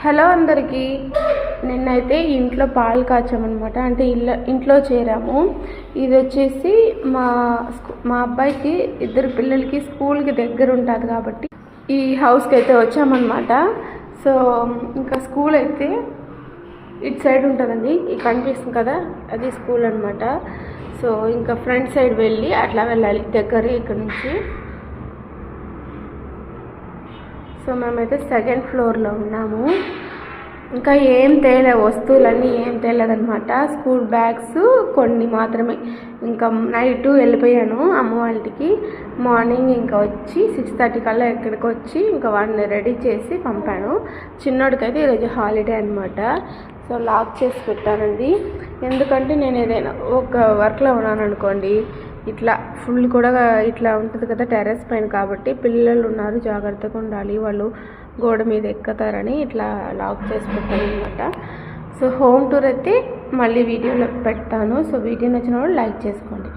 Hello అందరికీ. నిన్నైతే ఇంట్లో పాలు కాచామన్నమాట. అంటే ఇంట్లో చేరాము. ఇది వచ్చేసి మా అబ్బాయికి ఇద్దరు పిల్లలకి స్కూల్కి దగ్గర ఉంటుంది కాబట్టి ఈ హౌస్కి అయితే వచ్చామన్నమాట. సో ఇంకా స్కూల్ అయితే ఇటు సైడ్ ఉంటుందండి. ఇది కనిపిస్తుంది కదా, అది స్కూల్ అనమాట. సో ఇంకా ఫ్రంట్ సైడ్ వెళ్ళి అట్లా వెళ్ళాలి, దగ్గరే ఇక్కడ నుంచి. సో మేమైతే సెకండ్ ఫ్లోర్లో ఉన్నాము. ఇంకా ఏం వస్తువులన్నీ ఏం తేలేదనమాట. స్కూల్ బ్యాగ్స్ కొన్ని మాత్రమే. ఇంకా నైట్ వెళ్ళిపోయాను అమ్మ వాళ్ళకి. మార్నింగ్ ఇంకా వచ్చి 6:30 కల్లా ఇక్కడికి వచ్చి ఇంకా వాడిని రెడీ చేసి పంపాను. చిన్నోడికైతే ఈరోజు హాలిడే అనమాట. సో లాక్ చేసి పెట్టానండి. ఎందుకంటే నేను ఏదైనా ఒక వర్క్లో ఉన్నాను అనుకోండి, ఇట్లా ఫుల్ కూడా ఇట్లా ఉంటుంది కదా టెర్రస్ పైన, కాబట్టి పిల్లలు ఉన్నారు, జాగ్రత్తగా ఉండాలి, వాళ్ళు గోడ మీద ఎక్కుతారని ఇట్లా లాక్ చేసి పెట్టాను అనమాట. సో హోమ్ టూర్ అయితే మళ్ళీ వీడియోలో పెడతాను. సో వీడియో నచ్చిన వాళ్ళు లైక్ చేసుకోండి.